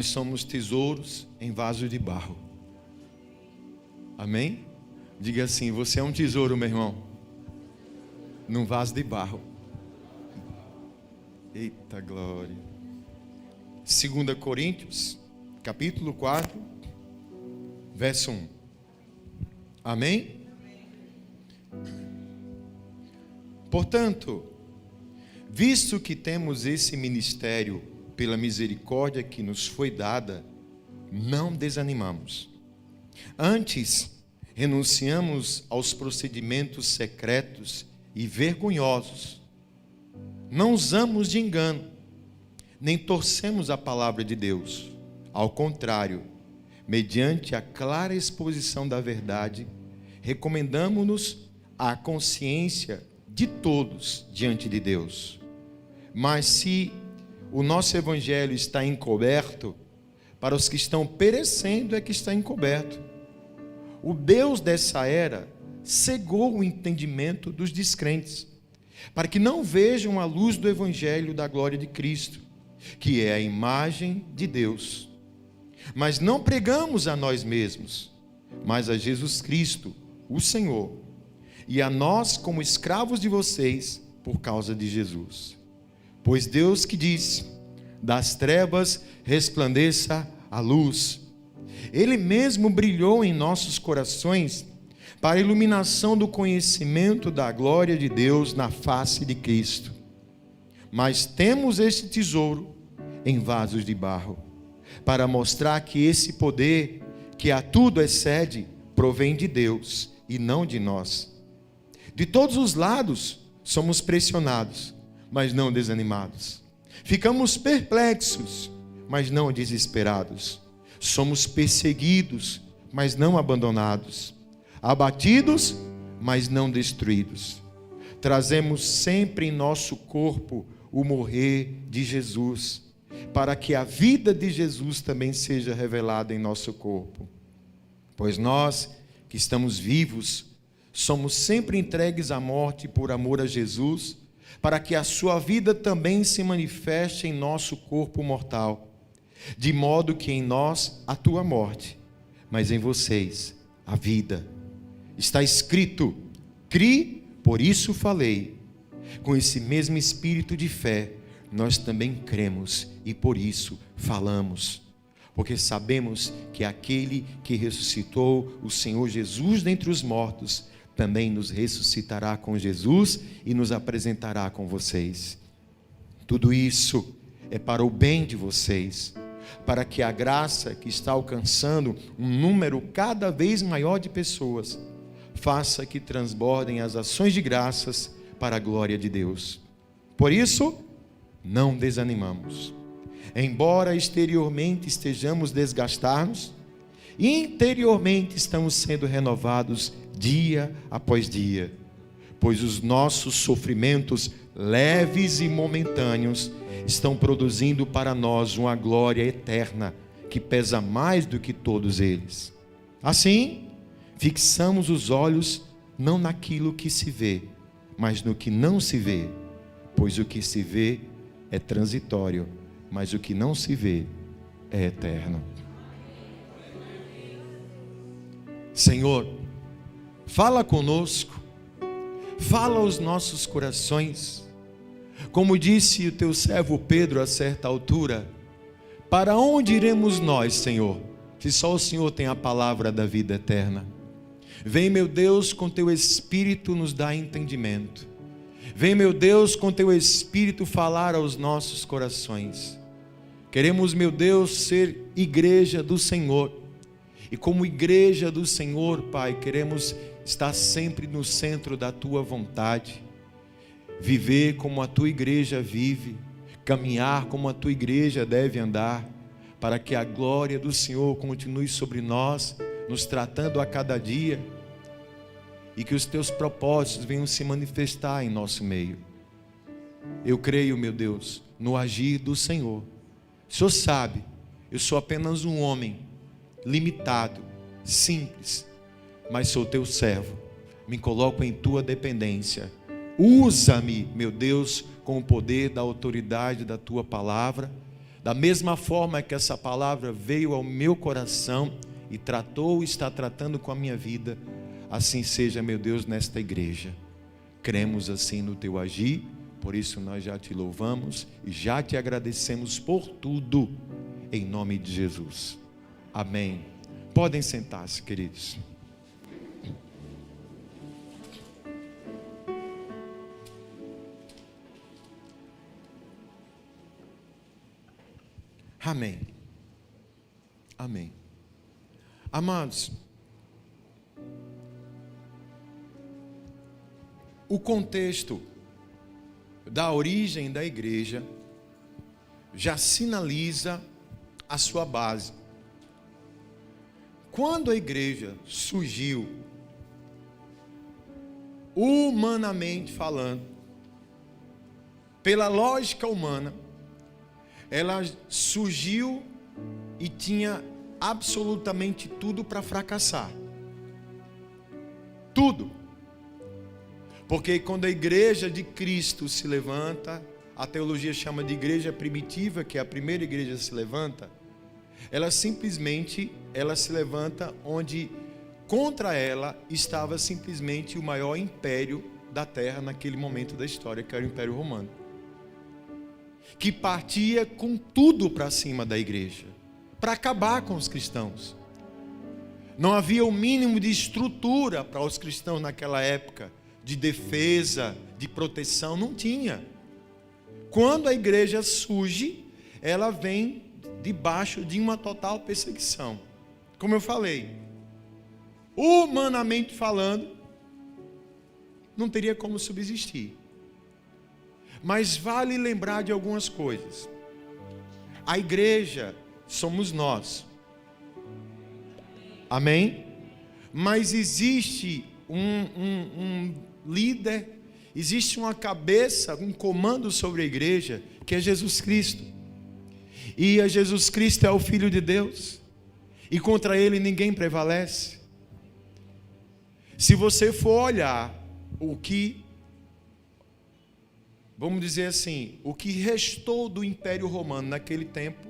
Somos tesouros em vasos de barro. Amém? Diga assim: você é um tesouro, meu irmão, num vaso de barro. Eita glória. 2 Coríntios, capítulo 4, verso 1. Amém? Portanto, visto que temos esse ministério pela misericórdia que nos foi dada, não desanimamos. Antes, renunciamos aos procedimentos secretos e vergonhosos. Não usamos de engano, nem torcemos a palavra de Deus. Ao contrário, mediante a clara exposição da verdade, recomendamo-nos à consciência de todos diante de Deus. Mas se o nosso evangelho está encoberto, para os que estão perecendo é que está encoberto. O Deus dessa era cegou o entendimento dos descrentes, para que não vejam a luz do evangelho da glória de Cristo, que é a imagem de Deus. Mas não pregamos a nós mesmos, mas a Jesus Cristo, o Senhor, e a nós como escravos de vocês por causa de Jesus. Pois Deus que disse: das trevas resplandeça a luz, Ele mesmo brilhou em nossos corações para a iluminação do conhecimento da glória de Deus na face de Cristo. Mas temos este tesouro em vasos de barro, para mostrar que esse poder, que a tudo excede, provém de Deus e não de nós. De todos os lados somos pressionados, mas não desanimados. Ficamos perplexos, mas não desesperados. Somos perseguidos, mas não abandonados. Abatidos, mas não destruídos. Trazemos sempre em nosso corpo o morrer de Jesus, para que a vida de Jesus também seja revelada em nosso corpo. Pois nós, que estamos vivos, somos sempre entregues à morte por amor a Jesus, para que a sua vida também se manifeste em nosso corpo mortal, de modo que em nós atua a morte, mas em vocês a vida. Está escrito: cri, por isso falei. Com esse mesmo espírito de fé, nós também cremos e por isso falamos, porque sabemos que aquele que ressuscitou o Senhor Jesus dentre os mortos também nos ressuscitará com Jesus e nos apresentará com vocês. Tudo isso é para o bem de vocês, para que a graça que está alcançando um número cada vez maior de pessoas faça que transbordem as ações de graças para a glória de Deus. Por isso, não desanimamos. Embora exteriormente estejamos desgastados, interiormente estamos sendo renovados dia após dia, pois os nossos sofrimentos leves e momentâneos estão produzindo para nós uma glória eterna que pesa mais do que todos eles. Assim, fixamos os olhos não naquilo que se vê, mas no que não se vê, pois o que se vê é transitório, mas o que não se vê é eterno. Senhor, fala conosco, fala aos nossos corações. Como disse o teu servo Pedro a certa altura: para onde iremos nós, Senhor, se só o Senhor tem a palavra da vida eterna? Vem, meu Deus, com teu Espírito nos dar entendimento. Vem, meu Deus, com teu Espírito falar aos nossos corações. Queremos, meu Deus, ser igreja do Senhor. E como igreja do Senhor, Pai, queremos estar sempre no centro da tua vontade. Viver como a tua igreja vive, caminhar como a tua igreja deve andar, para que a glória do Senhor continue sobre nós, nos tratando a cada dia, e que os teus propósitos venham se manifestar em nosso meio. Eu creio, meu Deus, no agir do Senhor. O Senhor sabe, eu sou apenas um homem limitado, simples, mas sou teu servo. Me coloco em tua dependência. Usa-me, meu Deus, com o poder da autoridade da tua palavra, Da mesma forma que essa palavra veio ao meu coração e está tratando com a minha vida, assim seja, meu Deus, nesta igreja. Cremos assim no teu agir, por isso nós já te louvamos e já te agradecemos por tudo, em nome de Jesus. Amém. Podem sentar-se, queridos. Amém. Amém. Amados, o contexto da origem da igreja já sinaliza a sua base. Quando a igreja surgiu, humanamente falando, pela lógica humana, ela surgiu e tinha absolutamente tudo para fracassar. Tudo. Porque quando a igreja de Cristo se levanta, a teologia chama de igreja primitiva, que é a primeira igreja que se levanta, ela simplesmente, se levanta onde contra ela estava simplesmente o maior império da terra naquele momento da história, que era o Império Romano, que partia com tudo para cima da igreja, para acabar com os cristãos. Não havia o mínimo de estrutura para os cristãos naquela época, de defesa, de proteção, não tinha. Quando a igreja surge, ela vem debaixo de uma total perseguição. Como eu falei, humanamente falando, não teria como subsistir. Mas vale lembrar de algumas coisas. A igreja somos nós. Amém? Mas existe um líder, existe uma cabeça, um comando sobre a igreja, que é Jesus Cristo. E Jesus Cristo é o Filho de Deus. E contra ele ninguém prevalece. Se você for olhar o que, vamos dizer assim, o que restou do Império Romano naquele tempo,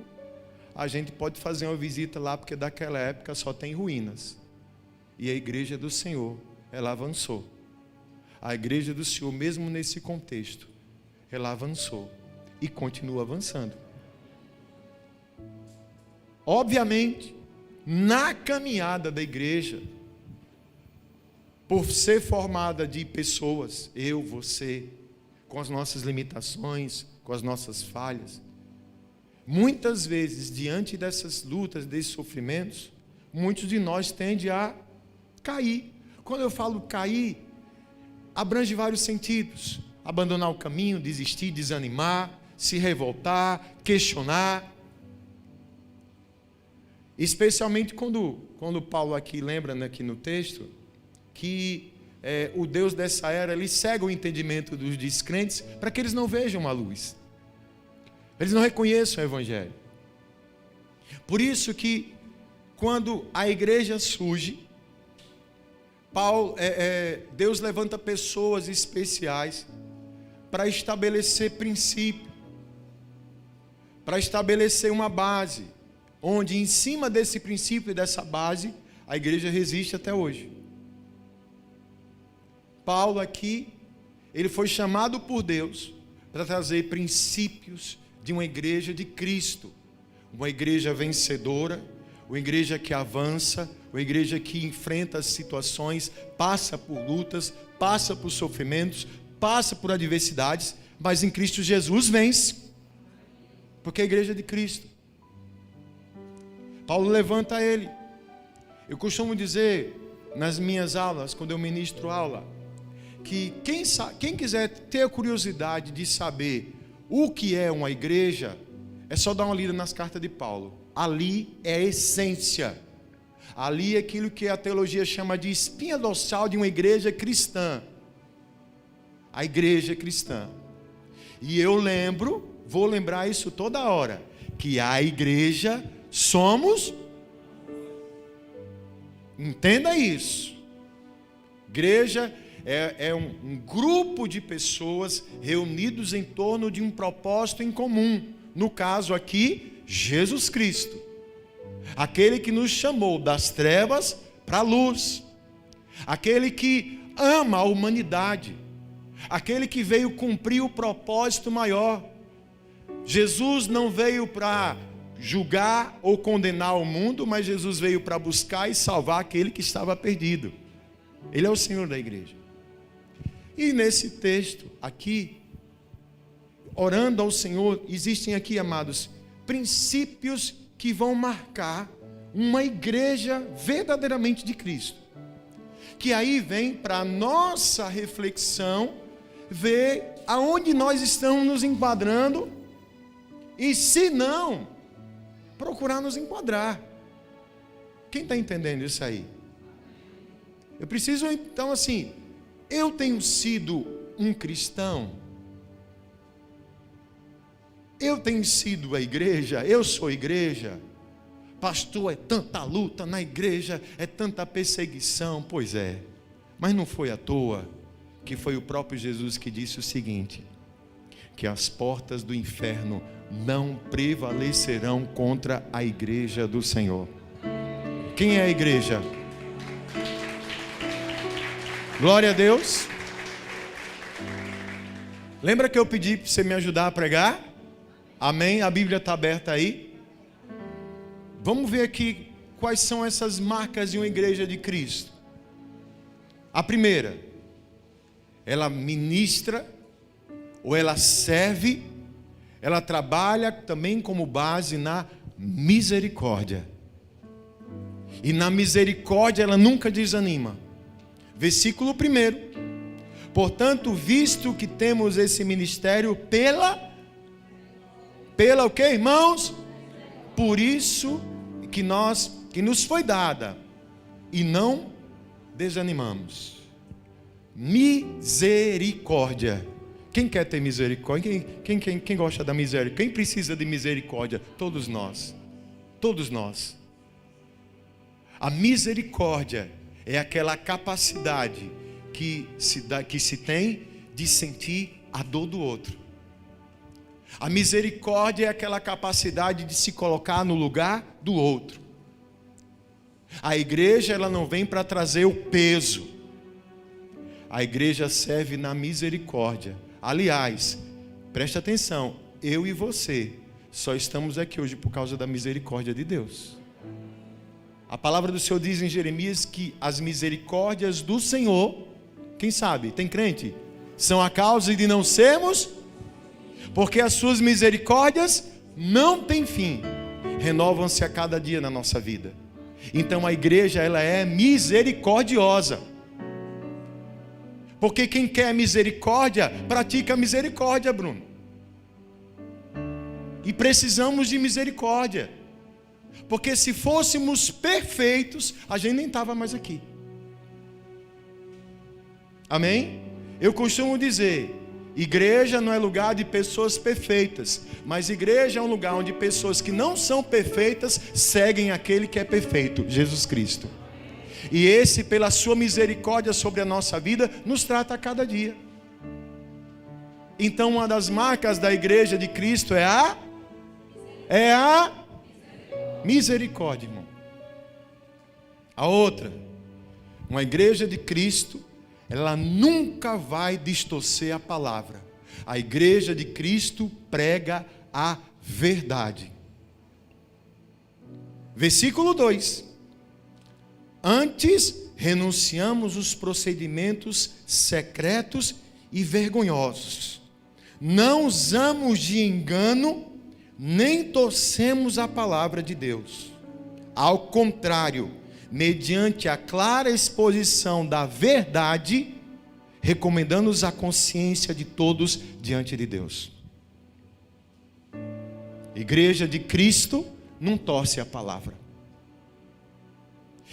a gente pode fazer uma visita lá, porque daquela época só tem ruínas. E a igreja do Senhor, ela avançou. A igreja do Senhor, mesmo nesse contexto, ela avançou e continua avançando. Obviamente, na caminhada da igreja, por ser formada de pessoas, eu, você, com as nossas limitações, com as nossas falhas, muitas vezes, diante dessas lutas, desses sofrimentos, muitos de nós tendem a cair. Quando eu falo cair, abrange vários sentidos: abandonar o caminho, desistir, desanimar, se revoltar, questionar. Especialmente quando Paulo aqui lembra, né, aqui no texto, que o Deus dessa era, ele cega o entendimento dos descrentes para que eles não vejam a luz, eles não reconheçam o Evangelho. Por isso que quando a igreja surge, Deus levanta pessoas especiais para estabelecer princípio, para estabelecer uma base, onde em cima desse princípio e dessa base, a igreja resiste até hoje. Paulo aqui, ele foi chamado por Deus para trazer princípios de uma igreja de Cristo, uma igreja vencedora, uma igreja que avança, uma igreja que enfrenta as situações, passa por lutas, passa por sofrimentos, passa por adversidades, mas em Cristo Jesus vence, porque é a igreja de Cristo. Paulo levanta ele. Eu costumo dizer nas minhas aulas, quando eu ministro aula, que quem quiser ter a curiosidade de saber o que é uma igreja, é só dar uma lida nas cartas de Paulo. Ali é a essência. Ali é aquilo que a teologia chama de espinha dorsal de uma igreja cristã. A igreja cristã. E eu vou lembrar isso toda hora, que a igreja somos. Entenda isso. Igreja é um grupo de pessoas reunidos em torno de um propósito em comum. no caso aqui, Jesus Cristo. Aquele que nos chamou das trevas para a luz. Aquele que ama a humanidade. Aquele que veio cumprir o propósito maior. Jesus não veio para julgar ou condenar o mundo, mas Jesus veio para buscar e salvar aquele que estava perdido. Ele é o Senhor da igreja. E nesse texto aqui, orando ao Senhor, existem aqui, amados, princípios que vão marcar uma igreja verdadeiramente de Cristo. Que aí vem para a nossa reflexão, ver aonde nós estamos nos enquadrando, e se não, procurar nos enquadrar. Quem está entendendo isso aí? Eu preciso, então, assim, eu tenho sido um cristão? Eu tenho sido a igreja? Eu sou igreja? Pastor, é tanta luta na igreja, é tanta perseguição. Pois é, mas não foi à toa que foi o próprio Jesus que disse o seguinte: que as portas do inferno não prevalecerão contra a igreja do Senhor. Quem é a igreja? Glória a Deus. Lembra que eu pedi para você me ajudar a pregar? Amém? A Bíblia está aberta aí. Vamos ver aqui quais são essas marcas de uma igreja de Cristo. A primeira, ela ministra, ou ela serve, ela trabalha também como base na misericórdia. E na misericórdia ela nunca desanima. Versículo 1. Portanto, visto que temos esse ministério pela o que, irmãos? Por isso que nos foi dada, e não desanimamos. Misericórdia. Quem quer ter misericórdia? Quem gosta da misericórdia? Quem precisa de misericórdia? Todos nós. Todos nós. A misericórdia é aquela capacidade que se tem de sentir a dor do outro. A misericórdia é aquela capacidade de se colocar no lugar do outro. A igreja, ela não vem para trazer o peso. A igreja serve na misericórdia. Aliás, preste atenção, eu e você só estamos aqui hoje por causa da misericórdia de Deus. A palavra do Senhor diz em Jeremias que as misericórdias do Senhor, quem sabe, tem crente? São a causa de não sermos, porque as suas misericórdias não têm fim, renovam-se a cada dia na nossa vida. Então a igreja, ela é misericordiosa. Porque quem quer misericórdia, pratica misericórdia, Bruno. E precisamos de misericórdia. Porque se fôssemos perfeitos, a gente nem estava mais aqui. Amém? Eu costumo dizer, igreja não é lugar de pessoas perfeitas, mas igreja é um lugar onde pessoas que não são perfeitas seguem aquele que é perfeito, Jesus Cristo. E esse, pela sua misericórdia sobre a nossa vida, nos trata a cada dia. Então uma das marcas da igreja de Cristo é a misericórdia, irmão. A outra, uma igreja de Cristo, ela nunca vai distorcer a palavra. A igreja de Cristo prega a verdade. Versículo 2. Antes, renunciamos os procedimentos secretos e vergonhosos. Não usamos de engano, nem torcemos a palavra de Deus. Ao contrário, mediante a clara exposição da verdade, recomendando-nos a consciência de todos diante de Deus. Igreja de Cristo não torce a palavra.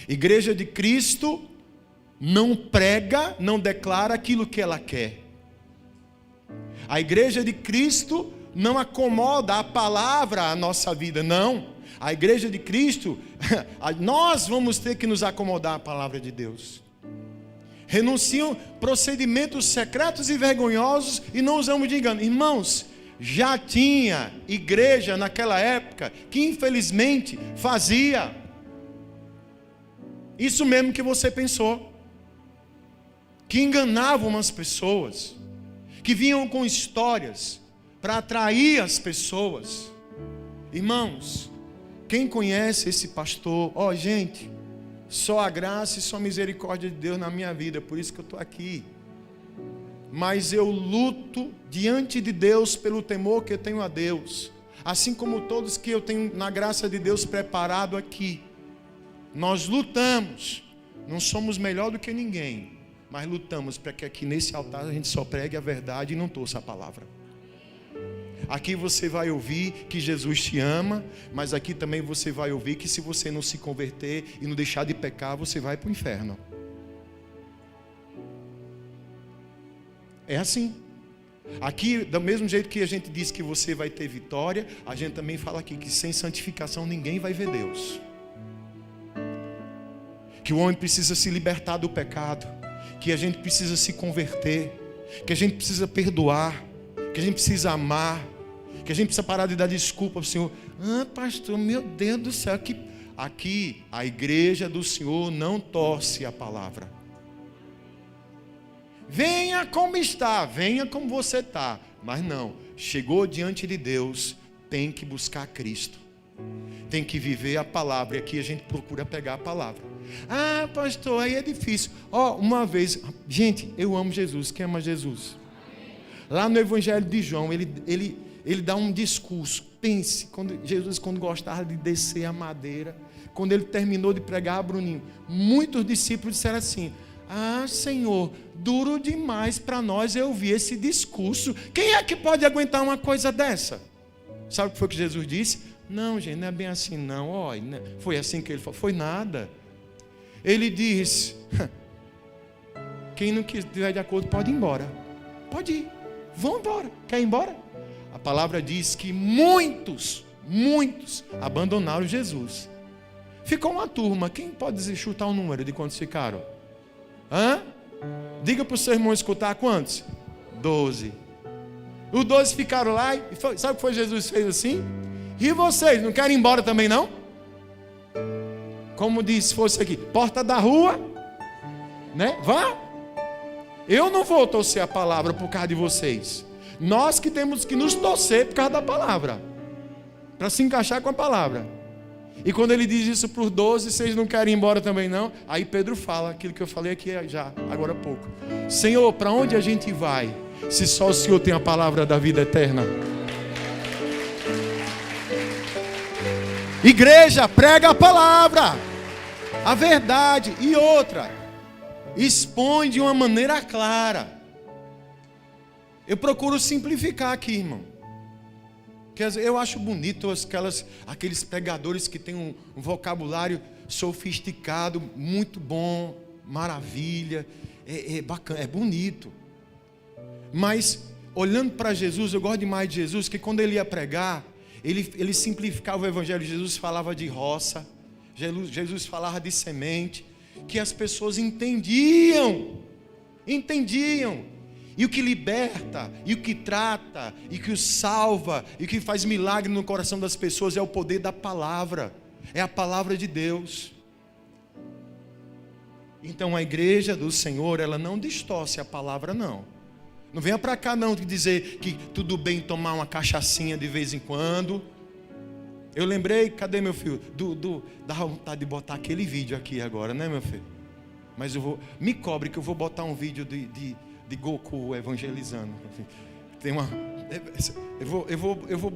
Igreja de Cristo não prega, não declara aquilo que ela quer. A igreja de Cristo não acomoda a palavra à nossa vida, não. A igreja de Cristo, nós vamos ter que nos acomodar à palavra de Deus. Renunciam procedimentos secretos e vergonhosos e não usamos de engano. Irmãos, Já tinha igreja naquela época que infelizmente fazia isso mesmo que você pensou, que enganavam as pessoas, que vinham com histórias para atrair as pessoas. Irmãos, quem conhece esse pastor, gente, só a graça e só a misericórdia de Deus na minha vida, por isso que eu estou aqui. Mas eu luto diante de Deus pelo temor que eu tenho a Deus, assim como todos que eu tenho na graça de Deus preparado aqui. Nós lutamos, não somos melhor do que ninguém, mas lutamos para que aqui nesse altar a gente só pregue a verdade e não torça a palavra. Aqui você vai ouvir que Jesus te ama, mas aqui também você vai ouvir que se você não se converter e não deixar de pecar, você vai para o inferno. É assim. Aqui, do mesmo jeito que a gente diz que você vai ter vitória, a gente também fala aqui que sem santificação ninguém vai ver Deus. Que o homem precisa se libertar do pecado, que a gente precisa se converter, que a gente precisa perdoar, que a gente precisa amar, que a gente precisa parar de dar desculpa para o Senhor. Pastor, meu Deus do céu, aqui a igreja do Senhor não torce a palavra. Venha como está, venha como você está, mas não, chegou diante de Deus, tem que buscar Cristo, tem que viver a palavra, e aqui a gente procura pegar a palavra. Pastor, aí é difícil. Uma vez, gente, eu amo Jesus. Quem ama Jesus? Lá no Evangelho de João, ele dá um discurso. Pense, Jesus quando gostava de descer a madeira, quando ele terminou de pregar a Bruninho, muitos discípulos disseram assim: Senhor, duro demais para nós eu ouvir esse discurso. Quem é que pode aguentar uma coisa dessa? Sabe o que foi que Jesus disse? Não, gente, não é bem assim não. Foi assim que ele falou? Foi nada. Ele disse: quem não estiver de acordo pode ir embora. Pode ir, vão embora. Quer ir embora? A palavra diz que muitos abandonaram Jesus. Ficou uma turma. Quem pode chutar o número de quantos ficaram? Diga para o seu irmão escutar quantos? 12. Os 12 ficaram lá e sabe o que foi Jesus fez assim? E vocês, não querem ir embora também não? Como disse, fosse aqui, porta da rua, né? Vá. Eu não vou torcer a palavra por causa de vocês. Nós que temos que nos torcer por causa da palavra, para se encaixar com a palavra. E quando ele diz isso para os 12, vocês não querem ir embora também não? Aí Pedro fala aquilo que eu falei aqui já, agora há pouco. Senhor, para onde a gente vai, se só o Senhor tem a palavra da vida eterna? Igreja, prega a palavra, a verdade. E outra, expõe de uma maneira clara. Eu procuro simplificar aqui, irmão. Eu acho bonito aqueles pregadores que têm um vocabulário sofisticado, muito bom, maravilha, é bacana, é bonito. Mas, olhando para Jesus, eu gosto demais de Jesus, que quando ele ia pregar, ele simplificava o evangelho. Jesus falava de roça, Jesus falava de semente, que as pessoas entendiam. E o que liberta, e o que trata, e que o salva, e o que faz milagre no coração das pessoas é o poder da palavra, é a palavra de Deus. Então a igreja do Senhor, ela não distorce a palavra não. Não venha para cá não dizer que tudo bem tomar uma cachaçinha de vez em quando. Eu lembrei, cadê meu filho? Dá vontade de botar aquele vídeo aqui agora, né meu filho? Mas me cobre que eu vou botar um vídeo de Goku evangelizando. Tem uma, eu vou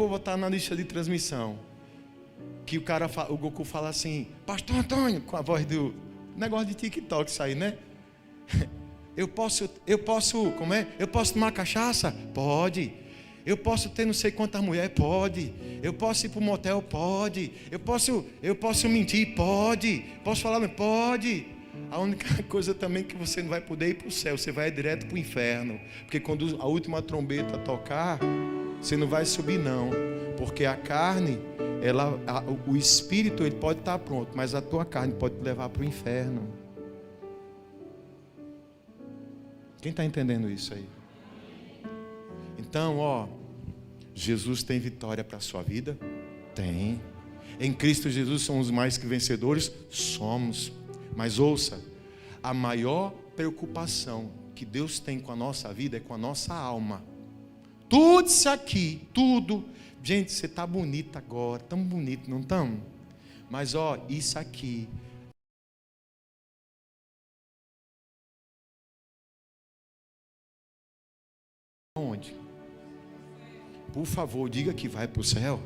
botar na lista de transmissão que o Goku fala assim: Pastor Antônio, com a voz do negócio de TikTok, isso aí, né? Eu posso, como é? Eu posso tomar cachaça? Pode. Eu posso ter não sei quantas mulheres? Pode. Eu posso ir para o motel? Pode. Eu posso mentir? Pode. Posso falar? Pode. A única coisa também que você não vai poder ir para o céu, você vai direto para o inferno. Porque quando a última trombeta tocar, você não vai subir não. Porque a carne, o espírito ele pode estar pronto, mas a tua carne pode te levar para o inferno. Quem está entendendo isso aí? Então, Jesus tem vitória para a sua vida? Tem. Em Cristo Jesus somos mais que vencedores? Somos. Mas ouça, a maior preocupação que Deus tem com a nossa vida é com a nossa alma. Tudo isso aqui, tudo. Gente, você está bonita agora, tão bonito, não estamos? Mas isso aqui. Onde? Por favor, diga que vai para o céu.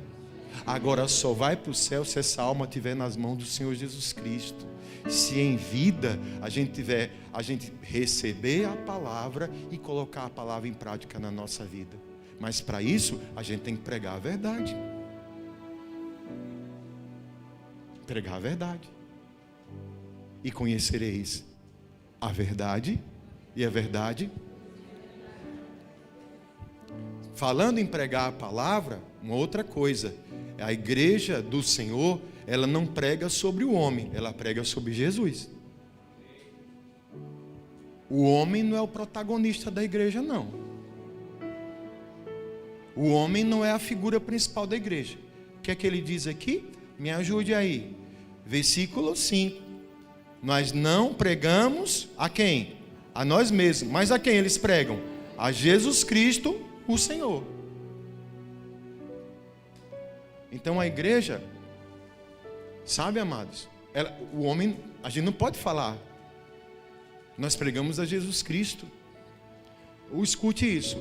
Agora só vai para o céu se essa alma estiver nas mãos do Senhor Jesus Cristo. Se em vida a gente receber a palavra e colocar a palavra em prática na nossa vida. Mas para isso a gente tem que pregar a verdade. Pregar a verdade. E conhecereis a verdade, e a verdade. Falando em pregar a palavra, uma outra coisa. A igreja do Senhor, ela não prega sobre o homem, ela prega sobre Jesus. O homem não é o protagonista da igreja, não. O homem não é a figura principal da igreja. O que é que ele diz aqui? Me ajude aí. Versículo 5. Nós não pregamos a quem? A nós mesmos. Mas a quem eles pregam? A Jesus Cristo, o Senhor. Então a igreja, sabe, amados, o homem, a gente não pode falar. Nós pregamos a Jesus Cristo. Escute isso.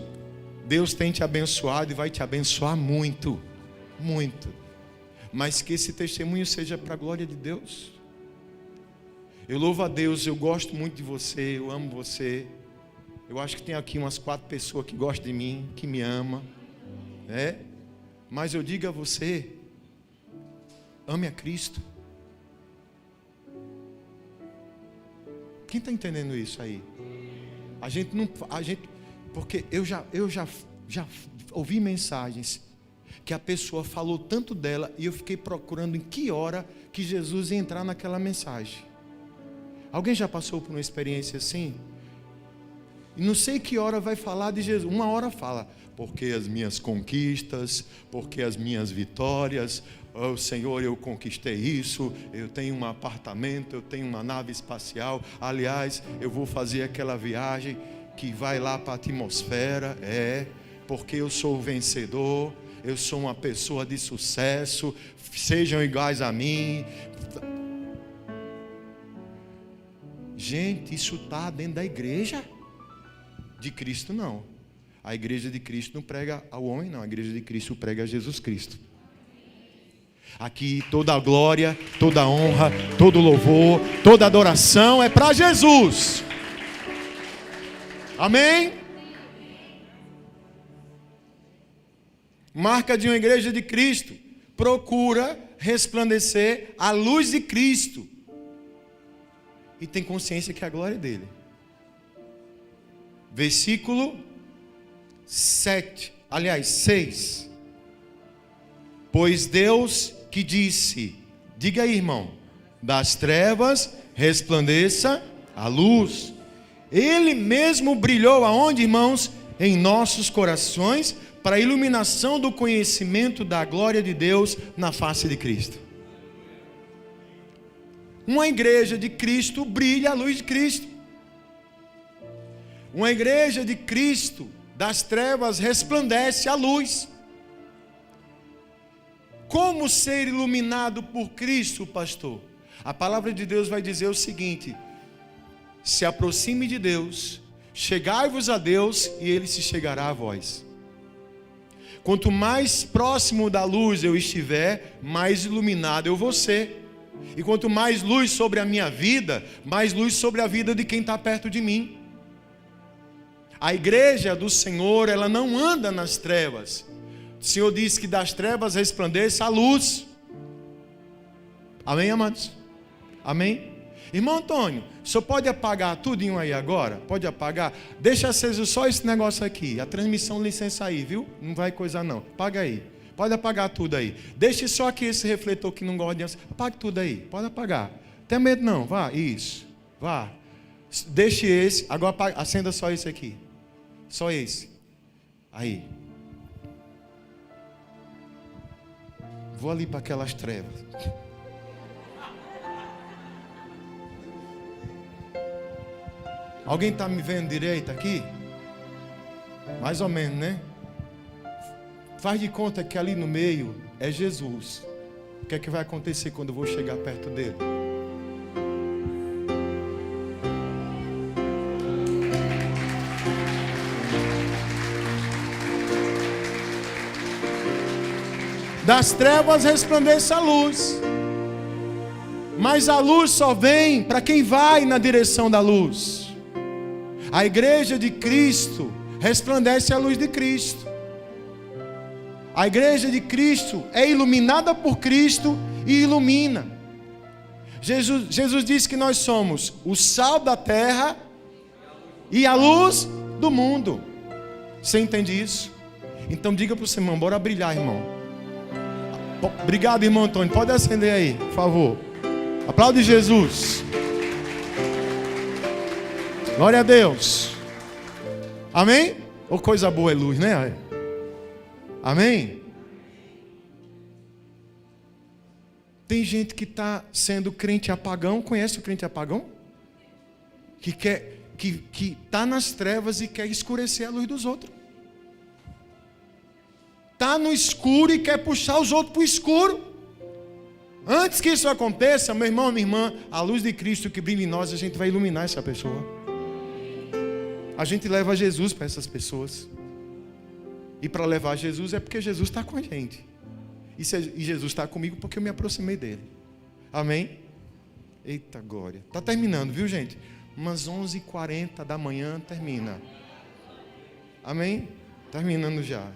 Deus tem te abençoado e vai te abençoar muito, muito. Mas que esse testemunho seja para a glória de Deus. Eu louvo a Deus, eu gosto muito de você, eu amo você. Eu acho que tem aqui umas 4 pessoas que gostam de mim, que me amam, né? Mas eu digo a você, ame a Cristo. Quem está entendendo isso aí? Porque eu já ouvi mensagens que a pessoa falou tanto dela e eu fiquei procurando em que hora que Jesus ia entrar naquela mensagem. Alguém já passou por uma experiência assim? E não sei que hora vai falar de Jesus. Uma hora fala, porque as minhas conquistas, porque as minhas vitórias, oh Senhor, eu conquistei isso, eu tenho um apartamento, eu tenho uma nave espacial, aliás, eu vou fazer aquela viagem que vai lá para a atmosfera, porque eu sou vencedor, eu sou uma pessoa de sucesso, sejam iguais a mim. Gente, isso está dentro da igreja de Cristo, não. A igreja de Cristo não prega ao homem, não. A igreja de Cristo prega a Jesus Cristo. Aqui toda a glória, toda a honra, todo o louvor, toda a adoração é para Jesus. Amém? Marca de uma igreja de Cristo: procura resplandecer a luz de Cristo e tem consciência que é a glória dele. Versículo 7, aliás 6. Pois Deus que disse, diga aí, irmão, das trevas resplandeça a luz. Ele mesmo brilhou aonde, irmãos? Em nossos corações, para a iluminação do conhecimento da glória de Deus na face de Cristo. Uma igreja de Cristo brilha a luz de Cristo. Uma igreja de Cristo, das trevas resplandece a luz. Como ser iluminado por Cristo, pastor? A palavra de Deus vai dizer o seguinte: se aproxime de Deus, chegai-vos a Deus e Ele se chegará a vós. Quanto mais próximo da luz eu estiver, mais iluminado eu vou ser. E quanto mais luz sobre a minha vida, mais luz sobre a vida de quem está perto de mim. A igreja do Senhor, ela não anda nas trevas. O Senhor diz que das trevas resplandeça a luz. Amém, amados? Amém? Irmão Antônio, o senhor pode apagar tudinho aí agora? Pode apagar? Deixa aceso só esse negócio aqui. A transmissão licença aí, viu? Não vai coisa não. Apaga aí. Pode apagar tudo aí. Deixe só aqui esse refletor que não gosta de... Apague tudo aí. Pode apagar. Tem medo não. Vá. Isso. Vá. Deixe esse. Agora apaga. Acenda só esse aqui. Só esse. Aí. Vou ali para aquelas trevas. Alguém está me vendo direito aqui? Mais ou menos, né? Faz de conta que ali no meio é Jesus. O que é que vai acontecer quando eu vou chegar perto dele? Das trevas resplandece a luz. Mas a luz só vem para quem vai na direção da luz. A igreja de Cristo resplandece a luz de Cristo. A igreja de Cristo é iluminada por Cristo e ilumina. Jesus disse que nós somos o sal da terra e a luz do mundo. Você entende isso? Então diga para o seu irmão, bora brilhar, irmão. Obrigado, irmão Antônio. Pode acender aí, por favor. Aplaude Jesus. Glória a Deus. Amém? Ou coisa boa é luz, né? Amém? Tem gente que está sendo crente apagão. Conhece o crente apagão? Que está nas trevas e quer escurecer a luz dos outros. Está no escuro e quer puxar os outros para o escuro. Antes que isso aconteça, meu irmão, minha irmã, a luz de Cristo que brilha em nós, a gente vai iluminar essa pessoa. A gente leva Jesus para essas pessoas. E para levar Jesus é porque Jesus está com a gente. E Jesus está comigo porque eu me aproximei dele. Amém? Eita glória. Está terminando, viu, gente? Umas 11h40 da manhã termina. Amém? Terminando já.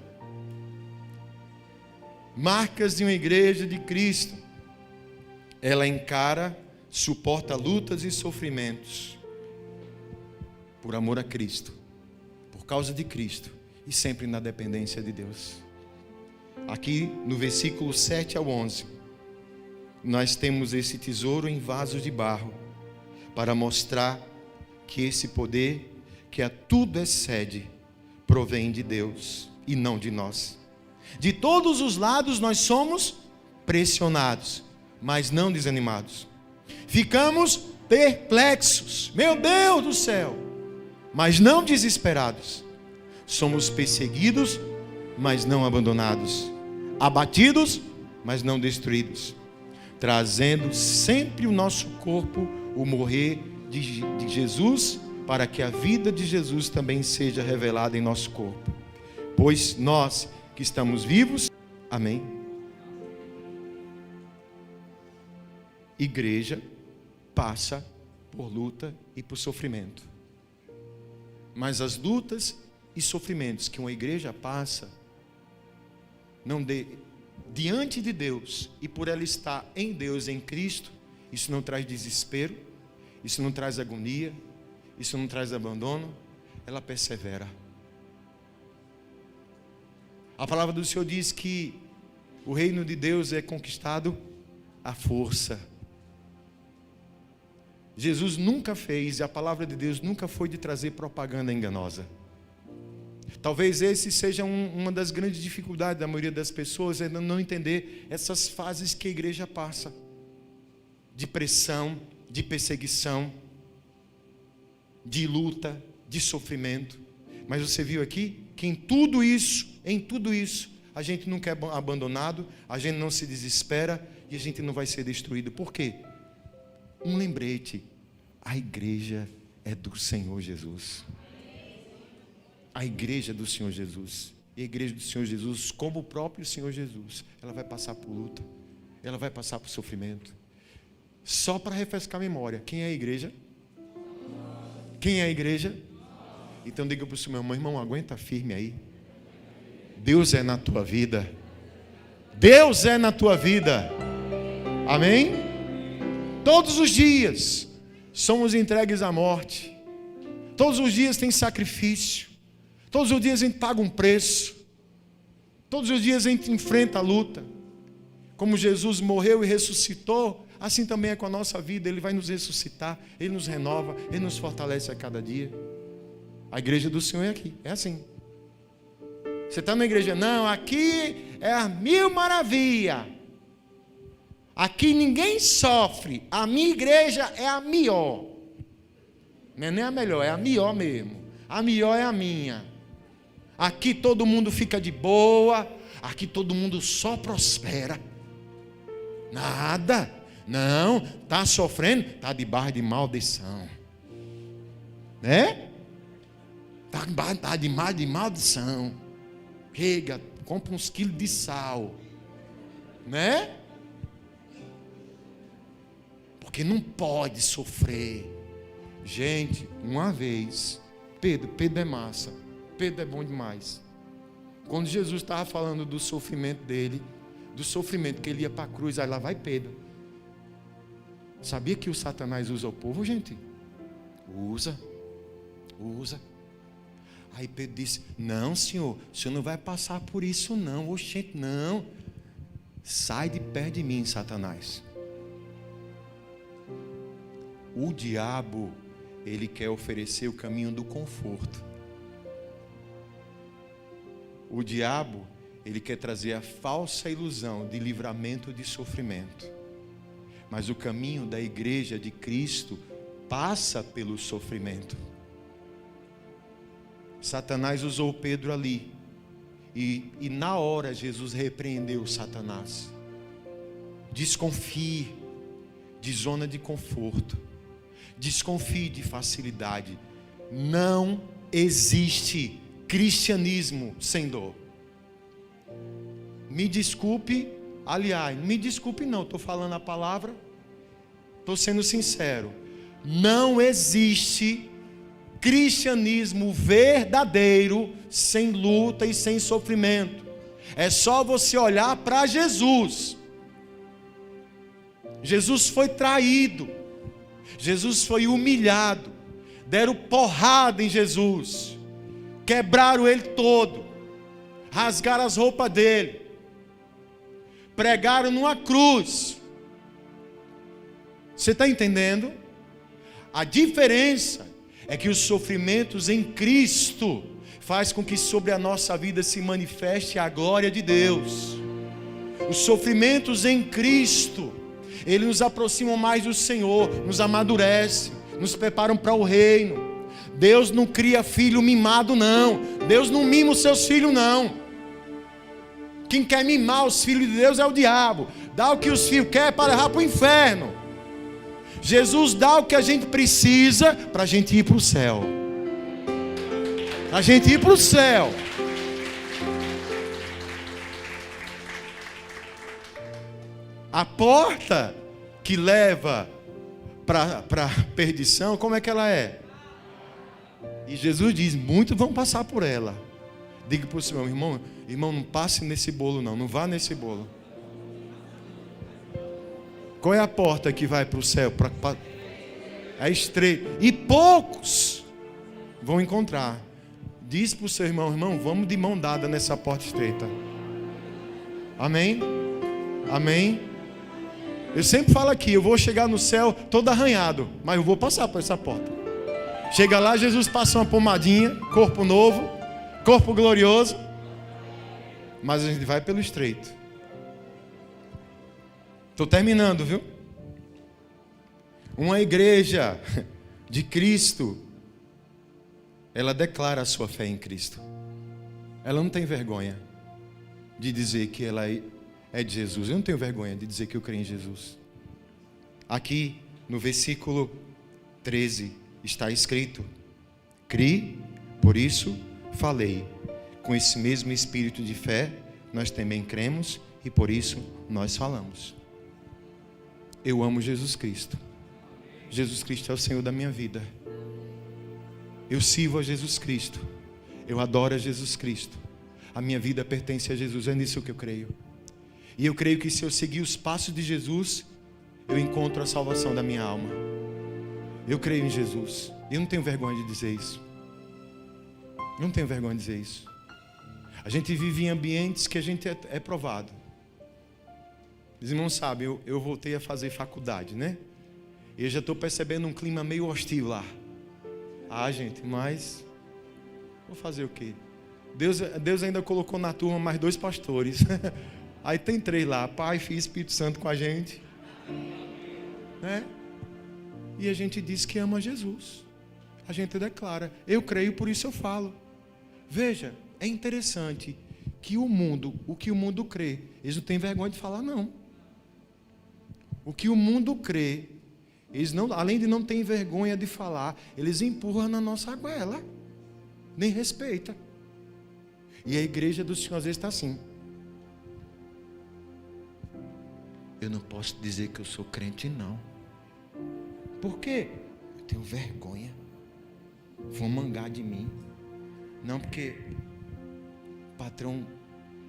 Marcas de uma igreja de Cristo. Ela encara, suporta lutas e sofrimentos. Por amor a Cristo. Por causa de Cristo. E sempre na dependência de Deus. Aqui no versículo 7 ao 11. Nós temos esse tesouro em vasos de barro. Para mostrar que esse poder, que a tudo excede, provém de Deus e não de nós. De todos os lados nós somos pressionados, mas não desanimados. Ficamos perplexos, meu Deus do céu, mas não desesperados. Somos perseguidos, mas não abandonados. Abatidos, mas não destruídos. Trazendo sempre o nosso corpo, o morrer de Jesus, para que a vida de Jesus também seja revelada em nosso corpo. Pois nós que estamos vivos, amém? Igreja passa por luta e por sofrimento. Mas as lutas e sofrimentos que uma igreja passa, diante de Deus e por ela estar em Deus, em Cristo, isso não traz desespero, isso não traz agonia, isso não traz abandono, ela persevera. A palavra do Senhor diz que o reino de Deus é conquistado à força. Jesus nunca fez, e a palavra de Deus nunca foi de trazer propaganda enganosa. Talvez esse seja uma das grandes dificuldades da maioria das pessoas, é não entender essas fases que a igreja passa. De pressão, de perseguição, de luta, de sofrimento. Mas você viu aqui que em tudo isso, a gente nunca é abandonado, a gente não se desespera e a gente não vai ser destruído. Por quê? Um lembrete, a igreja é do Senhor Jesus. A igreja do Senhor Jesus. E a igreja do Senhor Jesus, como o próprio Senhor Jesus, ela vai passar por luta, ela vai passar por sofrimento. Só para refrescar a memória, quem é a igreja? Quem é a igreja? Então diga para o seu irmão, aguenta firme aí. Deus é na tua vida. Deus é na tua vida. Amém? Todos os dias somos entregues à morte. Todos os dias tem sacrifício. Todos os dias a gente paga um preço. Todos os dias a gente enfrenta a luta. Como Jesus morreu e ressuscitou, assim também é com a nossa vida. Ele vai nos ressuscitar, Ele nos renova, Ele nos fortalece a cada dia. A igreja do Senhor é aqui, é assim. Você está na igreja, não, aqui é a mil maravilha. Aqui ninguém sofre. A minha igreja é a melhor. Não é nem a melhor, é a melhor mesmo. A melhor é a minha. Aqui todo mundo fica de boa. Aqui todo mundo só prospera. Nada. Não, está sofrendo, está debaixo de maldição. Né? Está debaixo de maldição. Pega, compra uns quilos de sal. Né? Porque não pode sofrer. Gente, uma vez, Pedro é massa. Pedro é bom demais. Quando Jesus estava falando do sofrimento dele, do sofrimento que ele ia para a cruz, aí lá vai Pedro. Sabia que o Satanás usa o povo, gente? Usa. Aí Pedro disse, não, senhor, o senhor não vai passar por isso não. Oxente, não. Sai de perto de mim, Satanás. O diabo, ele quer oferecer o caminho do conforto. O diabo, ele quer trazer a falsa ilusão de livramento de sofrimento. Mas o caminho da igreja de Cristo passa pelo sofrimento. Satanás usou Pedro ali. E na hora Jesus repreendeu Satanás. Desconfie de zona de conforto. Desconfie de facilidade. Não existe cristianismo sem dor. Me desculpe, aliás, me desculpe não, estou falando a palavra, estou sendo sincero. Não existe cristianismo verdadeiro sem luta e sem sofrimento. É só você olhar para Jesus. Jesus foi traído. Jesus foi humilhado. Deram porrada em Jesus. Quebraram ele todo. Rasgaram as roupas dele. Pregaram numa cruz. Você está entendendo? A diferença é que os sofrimentos em Cristo faz com que sobre a nossa vida se manifeste a glória de Deus. Os sofrimentos em Cristo, eles nos aproximam mais do Senhor, nos amadurece, nos preparam para o reino. Deus não cria filho mimado não. Deus não mima os seus filhos não. Quem quer mimar os filhos de Deus é o diabo. Dá o que os filhos querem para levar para o inferno. Jesus dá o que a gente precisa para a gente ir para o céu. A gente ir para o céu. A porta que leva para a perdição, como é que ela é? E Jesus diz, muitos vão passar por ela. Diga para o seu irmão, não passe nesse bolo não vá nesse bolo. Qual é a porta que vai para o céu? É estreita. E poucos vão encontrar. Diz para o seu irmão, vamos de mão dada nessa porta estreita. Amém? Amém? Eu sempre falo aqui, eu vou chegar no céu todo arranhado, mas eu vou passar por essa porta. Chega lá, Jesus passa uma pomadinha, corpo novo, corpo glorioso, mas a gente vai pelo estreito. Estou terminando, viu? Uma igreja de Cristo, ela declara a sua fé em Cristo. Ela não tem vergonha de dizer que ela é de Jesus. Eu não tenho vergonha de dizer que eu creio em Jesus. Aqui no versículo 13 está escrito: Cri, por isso falei. Com esse mesmo espírito de fé, nós também cremos e por isso nós falamos. Eu amo Jesus Cristo. Jesus Cristo é o Senhor da minha vida. Eu sirvo a Jesus Cristo. Eu adoro a Jesus Cristo. A minha vida pertence a Jesus. É nisso que eu creio. E eu creio que se eu seguir os passos de Jesus, eu encontro a salvação da minha alma. Eu creio em Jesus. Eu não tenho vergonha de dizer isso. Eu não tenho vergonha de dizer isso. A gente vive em ambientes que a gente é provado. Os irmãos sabem, eu voltei a fazer faculdade, né? E eu já estou percebendo um clima meio hostil lá. Ah, gente, mas vou fazer o quê? Deus ainda colocou na turma mais 2 pastores. Aí tem 3 lá, Pai, Filho e Espírito Santo com a gente. Né? E a gente diz que ama Jesus. A gente declara, eu creio, por isso eu falo. Veja, é interessante que o que o mundo crê, eles não têm vergonha de falar, não. O que o mundo crê, eles não, além de não terem vergonha de falar, eles empurram na nossa goela, nem respeita. E a igreja do Senhor às vezes está assim. Eu não posso dizer que eu sou crente, não. Por quê? Eu tenho vergonha. Vão mangar de mim. Não, porque o patrão,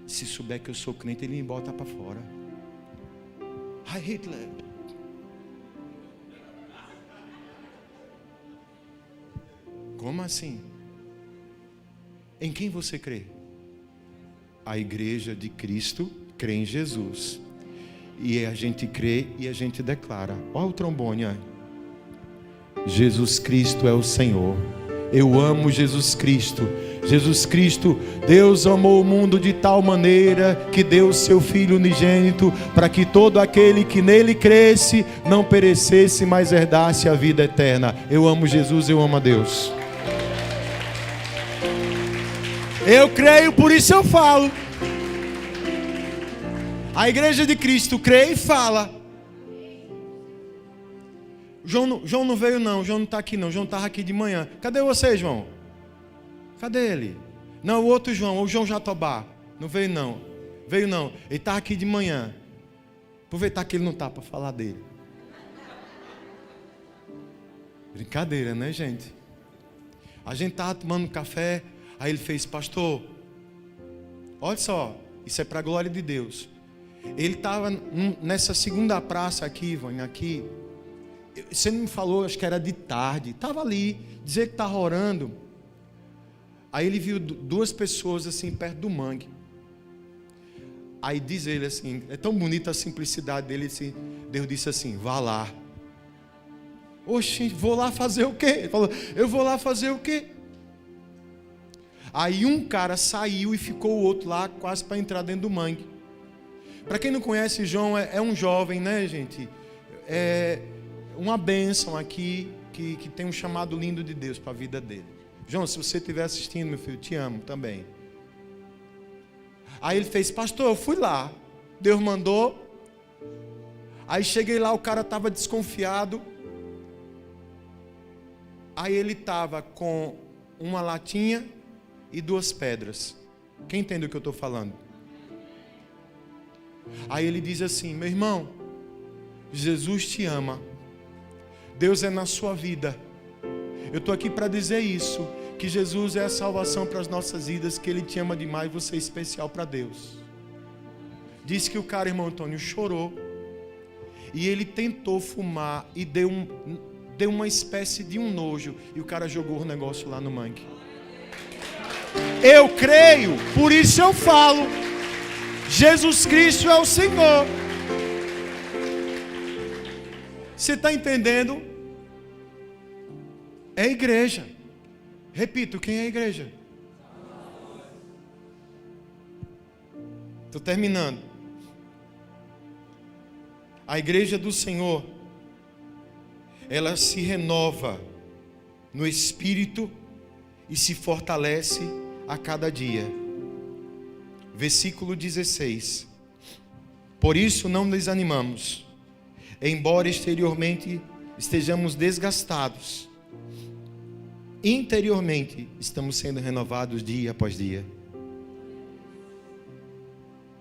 se souber que eu sou crente, ele me bota para fora. Ai, Hitler. Como assim? Em quem você crê? A igreja de Cristo crê em Jesus. E a gente crê e a gente declara. Olha o trombone aí. Jesus Cristo é o Senhor. Eu amo Jesus Cristo. Jesus Cristo, Deus amou o mundo de tal maneira que deu o seu Filho unigênito para que todo aquele que nele cresce não perecesse, mas herdasse a vida eterna. Eu amo Jesus, eu amo a Deus. Eu creio, por isso eu falo. A igreja de Cristo crê e fala. João não veio não, João não está aqui não, João estava aqui de manhã. Cadê você, João? Cadê ele? Não, o outro João, o João Jatobá. Não veio não, veio não, ele está aqui de manhã. Aproveitar que ele não está para falar dele. Brincadeira, né, gente? A gente estava tomando café, aí ele fez, pastor, olha só, isso é para a glória de Deus. Ele estava nessa segunda praça aqui, Vânia, aqui. Você não me falou, acho que era de tarde. Estava ali, dizer que estava orando. Aí ele viu duas pessoas assim, perto do mangue. Aí diz ele assim, é tão bonita a simplicidade dele, assim, Deus disse assim, vá lá. Oxe, vou lá fazer o quê? Ele falou, eu vou lá fazer o quê? Aí um cara saiu e ficou o outro lá, quase para entrar dentro do mangue. Para quem não conhece, João é um jovem, né, gente? É uma bênção aqui, que tem um chamado lindo de Deus para a vida dele. João, se você estiver assistindo, meu filho, te amo também. Aí ele fez, pastor, eu fui lá, Deus mandou. Aí cheguei lá, o cara estava desconfiado. Aí ele estava com uma latinha e 2 pedras. Quem entende o que eu estou falando? Aí ele diz assim, meu irmão, Jesus te ama. Deus é na sua vida. Eu estou aqui para dizer isso, que Jesus é a salvação para as nossas vidas, que Ele te ama demais, você é especial para Deus. Disse que o cara, irmão Antônio, chorou, e ele tentou fumar, e deu uma espécie de um nojo, e o cara jogou o negócio lá no mangue. Eu creio, por isso eu falo, Jesus Cristo é o Senhor. Você está entendendo? É a igreja. Repito, quem é a igreja? Estou terminando. A igreja do Senhor, ela se renova no Espírito e se fortalece a cada dia. Versículo 16. Por isso não desanimamos, embora exteriormente estejamos desgastados, interiormente estamos sendo renovados dia após dia.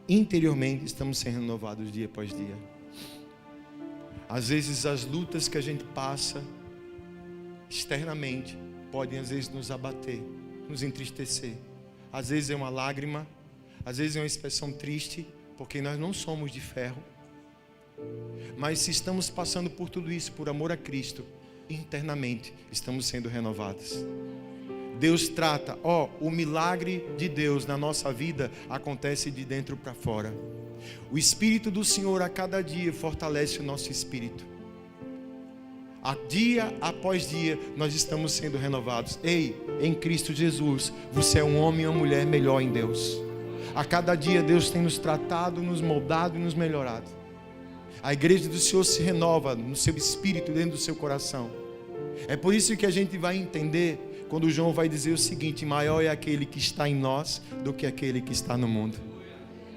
Interiormente estamos sendo renovados dia após dia. Às vezes as lutas que a gente passa externamente podem às vezes nos abater, nos entristecer. Às vezes é uma lágrima, às vezes é uma expressão triste, porque nós não somos de ferro. Mas se estamos passando por tudo isso por amor a Cristo, internamente estamos sendo renovados. Deus trata, o milagre de Deus na nossa vida acontece de dentro para fora. O Espírito do Senhor a cada dia fortalece o nosso espírito. A dia após dia nós estamos sendo renovados. Ei, em Cristo Jesus, você é um homem e uma mulher melhor em Deus. A cada dia Deus tem nos tratado, nos moldado e nos melhorado. A igreja do Senhor se renova no seu espírito, dentro do seu coração. É por isso que a gente vai entender quando João vai dizer o seguinte: maior é aquele que está em nós do que aquele que está no mundo.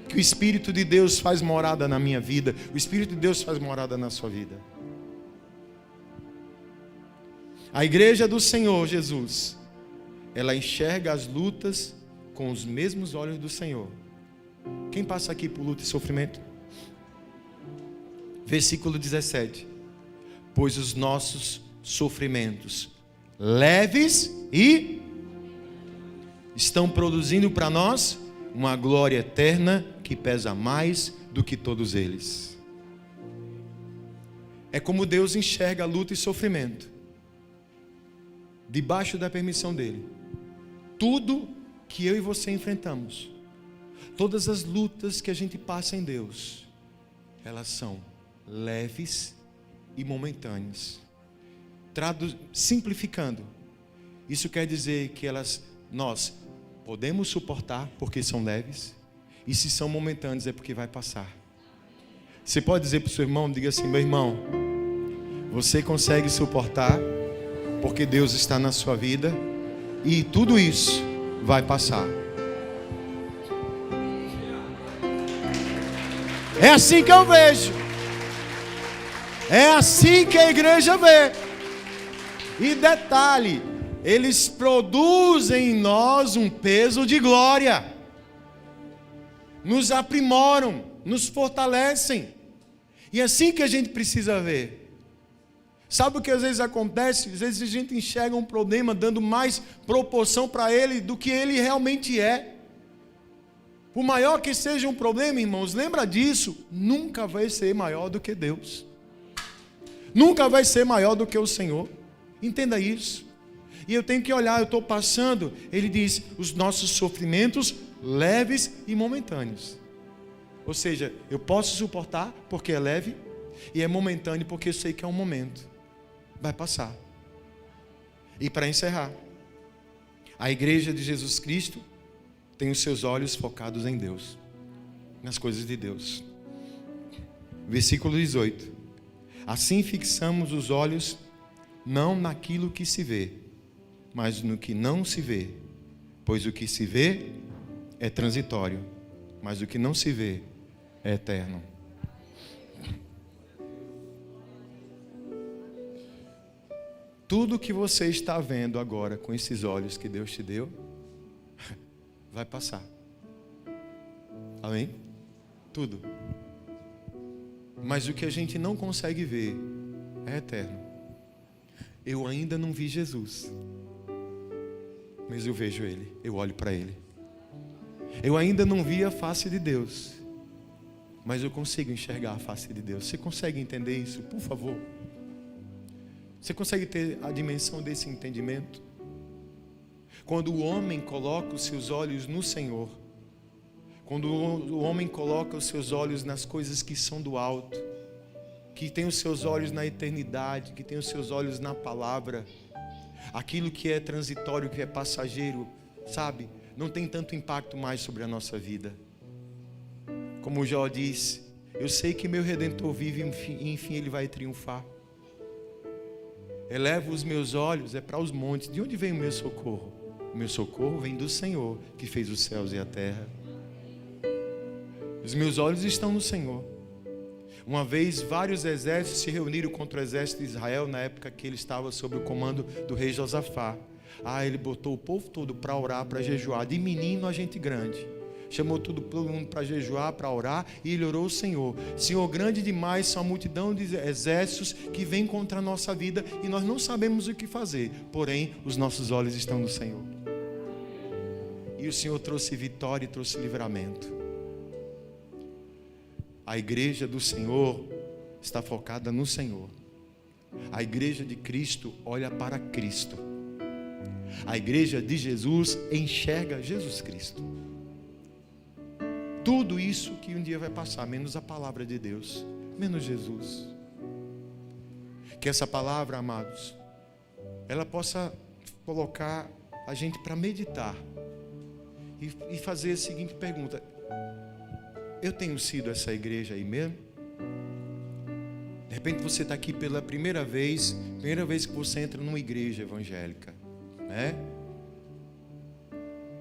Que o Espírito de Deus faz morada na minha vida, o Espírito de Deus faz morada na sua vida. A igreja do Senhor Jesus, ela enxerga as lutas com os mesmos olhos do Senhor. Quem passa aqui por luta e sofrimento? Versículo 17. Pois os nossos sofrimentos leves estão produzindo para nós uma glória eterna que pesa mais do que todos eles. É como Deus enxerga a luta e sofrimento, debaixo da permissão dele. Tudo que eu e você enfrentamos, todas as lutas que a gente passa em Deus, elas são leves e momentâneas. Simplificando, isso quer dizer que nós podemos suportar porque são leves, e se são momentâneos é porque vai passar. Você pode dizer para o seu irmão, diga assim: meu irmão, você consegue suportar porque Deus está na sua vida, e tudo isso vai passar. É assim que eu vejo. É assim que a igreja vê. E detalhe, eles produzem em nós um peso de glória. Nos aprimoram, nos fortalecem. E é assim que a gente precisa ver. Sabe o que às vezes acontece? Às vezes a gente enxerga um problema dando mais proporção para ele do que ele realmente é. Por maior que seja um problema, irmãos, lembra disso, nunca vai ser maior do que Deus. Nunca vai ser maior do que o Senhor. Entenda isso. E eu tenho que olhar, eu estou passando, ele diz, os nossos sofrimentos leves e momentâneos. Ou seja, eu posso suportar porque é leve, e é momentâneo porque eu sei que é um momento. Vai passar. E para encerrar, a igreja de Jesus Cristo tem os seus olhos focados em Deus, nas coisas de Deus. Versículo 18. Assim fixamos os olhos não naquilo que se vê, mas no que não se vê, pois o que se vê é transitório, mas o que não se vê é eterno. Tudo que você está vendo agora com esses olhos que Deus te deu, vai passar. Amém? Tudo. Mas o que a gente não consegue ver é eterno. Eu ainda não vi Jesus, mas eu vejo Ele, eu olho para Ele. Eu ainda não vi a face de Deus, mas eu consigo enxergar a face de Deus. Você consegue entender isso, por favor? Você consegue ter a dimensão desse entendimento? Quando o homem coloca os seus olhos no Senhor, quando o homem coloca os seus olhos nas coisas que são do alto, que tem os seus olhos na eternidade, que tem os seus olhos na palavra, aquilo que é transitório, que é passageiro, sabe, não tem tanto impacto mais sobre a nossa vida. Como Jó disse, eu sei que meu Redentor vive e enfim Ele vai triunfar. Elevo os meus olhos, é para os montes. De onde vem o meu socorro? O meu socorro vem do Senhor, que fez os céus e a terra. Os meus olhos estão no Senhor. Uma vez, vários exércitos se reuniram contra o exército de Israel, na época que ele estava sob o comando do rei Josafá. Ele botou o povo todo para orar, para jejuar, de menino a gente grande. Chamou todo mundo para jejuar, para orar, e ele orou ao Senhor. Senhor, grande demais são a multidão de exércitos que vem contra a nossa vida, e nós não sabemos o que fazer, porém, os nossos olhos estão no Senhor. E o Senhor trouxe vitória e trouxe livramento. A igreja do Senhor está focada no Senhor. A igreja de Cristo olha para Cristo. A igreja de Jesus enxerga Jesus Cristo. Tudo isso que um dia vai passar, menos a palavra de Deus, menos Jesus. Que essa palavra, amados, ela possa colocar a gente para meditar e fazer a seguinte pergunta: eu tenho sido essa igreja aí mesmo? repente você está aqui pela primeira vez que você entra numa igreja evangélica, né?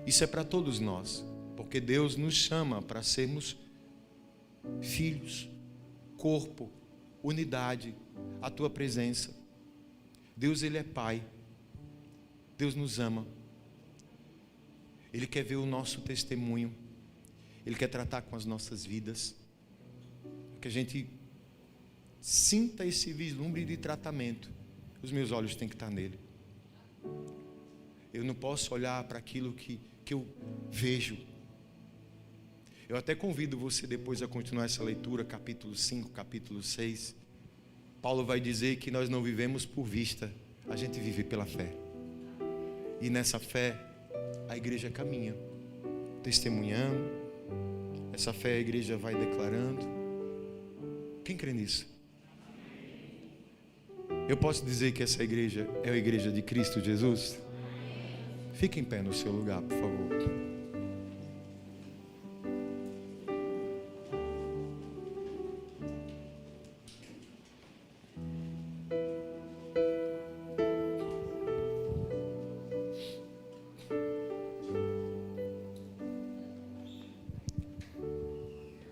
Isso é para todos nós, porque Deus nos chama para sermos filhos, corpo, unidade, a tua presença. Deus, Ele é Pai. Deus nos ama. Ele quer ver o nosso testemunho. Ele quer tratar com as nossas vidas. Que a gente sinta esse vislumbre de tratamento. Os meus olhos têm que estar nele. Eu não posso olhar para aquilo que eu vejo. Eu até convido você depois a continuar essa leitura, capítulo 5, capítulo 6. Paulo vai dizer que nós não vivemos por vista, a gente vive pela fé. E nessa fé, a igreja caminha, testemunhando. Essa fé a igreja vai declarando. Quem crê nisso? Eu posso dizer que essa igreja é a igreja de Cristo Jesus? Fique em pé no seu lugar, por favor.